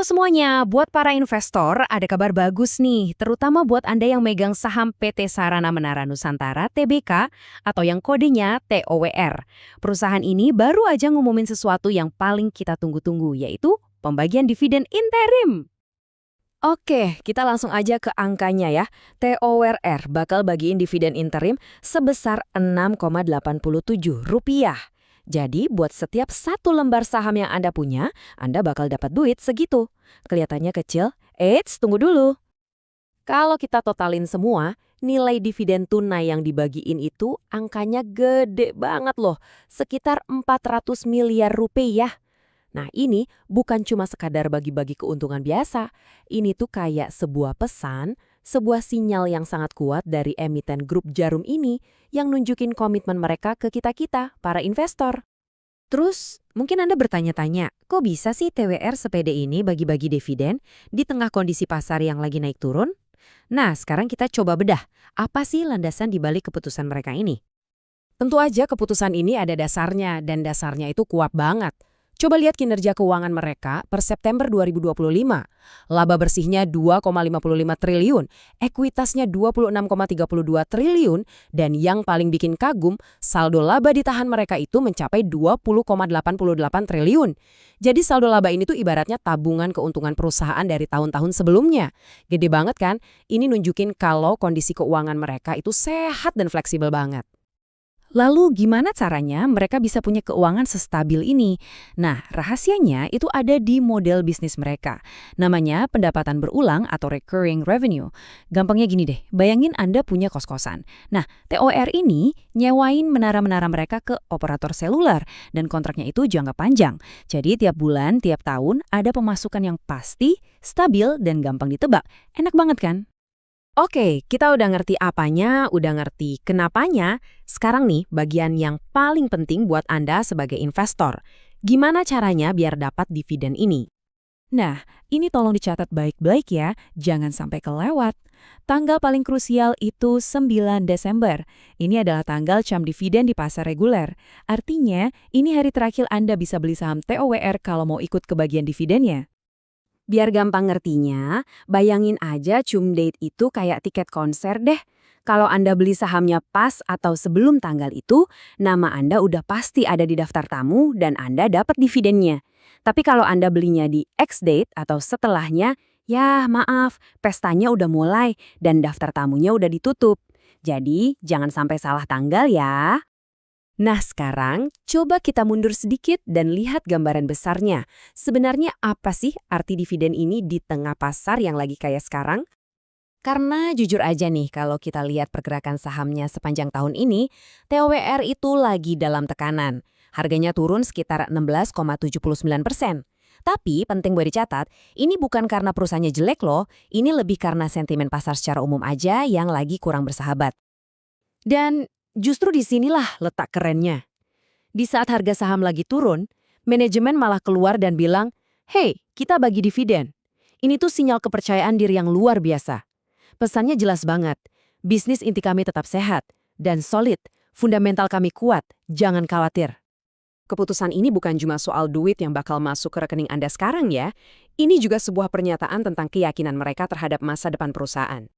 Halo semuanya, buat para investor ada kabar bagus nih, terutama buat Anda yang megang saham PT Sarana Menara Nusantara (TBK) atau yang kodenya TOWR. Perusahaan ini baru aja ngumumin sesuatu yang paling kita tunggu-tunggu, yaitu pembagian dividen interim. Oke, kita langsung aja ke angkanya ya. TOWR bakal bagiin dividen interim sebesar Rp6,87. Jadi, buat setiap satu lembar saham yang Anda punya, Anda bakal dapat duit segitu. Kelihatannya kecil? Eits, tunggu dulu. Kalau kita totalin semua, nilai dividen tunai yang dibagiin itu angkanya gede banget loh. Sekitar 400 miliar rupiah. Nah, ini bukan cuma sekadar bagi-bagi keuntungan biasa. Ini tuh kayak sebuah pesan, sebuah sinyal yang sangat kuat dari emiten grup Jarum ini yang nunjukin komitmen mereka ke kita-kita, para investor. Terus, mungkin Anda bertanya-tanya, kok bisa sih TWR sepede ini bagi-bagi dividen di tengah kondisi pasar yang lagi naik turun? Nah, sekarang kita coba bedah, apa sih landasan dibalik keputusan mereka ini? Tentu aja keputusan ini ada dasarnya, dan dasarnya itu kuat banget. Coba lihat kinerja keuangan mereka per September 2025. Laba bersihnya 2,55 triliun, ekuitasnya 26,32 triliun, dan yang paling bikin kagum, saldo laba ditahan mereka itu mencapai 20,88 triliun. Jadi saldo laba ini tuh ibaratnya tabungan keuntungan perusahaan dari tahun-tahun sebelumnya. Gede banget kan? Ini nunjukin kalau kondisi keuangan mereka itu sehat dan fleksibel banget. Lalu gimana caranya mereka bisa punya keuangan sestabil ini? Nah, rahasianya itu ada di model bisnis mereka. Namanya pendapatan berulang atau recurring revenue. Gampangnya gini deh, bayangin Anda punya kos-kosan. Nah, TOR ini nyewain menara-menara mereka ke operator seluler dan kontraknya itu jangka panjang. Jadi tiap bulan, tiap tahun ada pemasukan yang pasti, stabil, dan gampang ditebak. Enak banget kan? Oke, kita udah ngerti apanya, udah ngerti kenapanya. Sekarang nih, bagian yang paling penting buat Anda sebagai investor. Gimana caranya biar dapat dividen ini? Nah, ini tolong dicatat baik-baik ya, jangan sampai kelewat. Tanggal paling krusial itu 9 Desember. Ini adalah tanggal jam dividen di pasar reguler. Artinya, ini hari terakhir Anda bisa beli saham TOWR kalau mau ikut ke bagian dividennya. Biar gampang ngertinya, bayangin aja cum date itu kayak tiket konser deh. Kalau Anda beli sahamnya pas atau sebelum tanggal itu, nama Anda udah pasti ada di daftar tamu dan Anda dapat dividennya. Tapi kalau Anda belinya di X date atau setelahnya, ya maaf, pestanya udah mulai dan daftar tamunya udah ditutup. Jadi, jangan sampai salah tanggal ya. Nah sekarang, coba kita mundur sedikit dan lihat gambaran besarnya. Sebenarnya apa sih arti dividen ini di tengah pasar yang lagi kayak sekarang? Karena jujur aja nih, kalau kita lihat pergerakan sahamnya sepanjang tahun ini, TOWR itu lagi dalam tekanan. Harganya turun sekitar 16,79%. Tapi penting buat dicatat, ini bukan karena perusahaannya jelek loh, ini lebih karena sentimen pasar secara umum aja yang lagi kurang bersahabat. Dan justru disinilah letak kerennya. Di saat harga saham lagi turun, manajemen malah keluar dan bilang, "Hey, kita bagi dividen." Ini tuh sinyal kepercayaan diri yang luar biasa. Pesannya jelas banget, bisnis inti kami tetap sehat dan solid, fundamental kami kuat, jangan khawatir. Keputusan ini bukan cuma soal duit yang bakal masuk ke rekening Anda sekarang ya, ini juga sebuah pernyataan tentang keyakinan mereka terhadap masa depan perusahaan.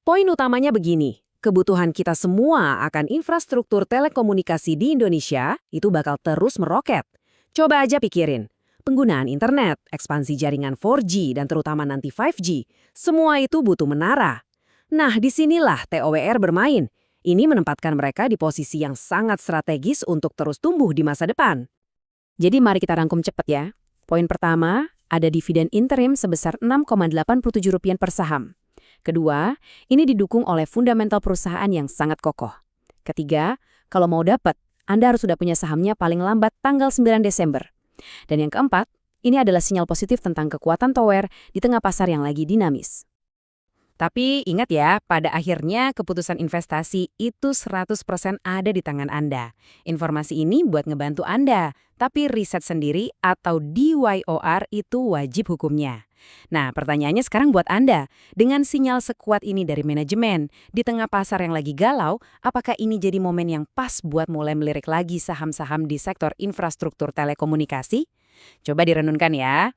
Poin utamanya begini, kebutuhan kita semua akan infrastruktur telekomunikasi di Indonesia itu bakal terus meroket. Coba aja pikirin, penggunaan internet, ekspansi jaringan 4G dan terutama nanti 5G, semua itu butuh menara. Nah, disinilah TOWR bermain. Ini menempatkan mereka di posisi yang sangat strategis untuk terus tumbuh di masa depan. Jadi mari kita rangkum cepat ya. Poin pertama, ada dividen interim sebesar Rp6,87 per saham. Kedua, ini didukung oleh fundamental perusahaan yang sangat kokoh. Ketiga, kalau mau dapat, Anda harus sudah punya sahamnya paling lambat tanggal 9 Desember. Dan yang keempat, ini adalah sinyal positif tentang kekuatan TOWR di tengah pasar yang lagi dinamis. Tapi ingat ya, pada akhirnya keputusan investasi itu 100% ada di tangan Anda. Informasi ini buat ngebantu Anda, tapi riset sendiri atau DYOR itu wajib hukumnya. Nah, pertanyaannya sekarang buat Anda. Dengan sinyal sekuat ini dari manajemen, di tengah pasar yang lagi galau, apakah ini jadi momen yang pas buat mulai melirik lagi saham-saham di sektor infrastruktur telekomunikasi? Coba direnungkan ya.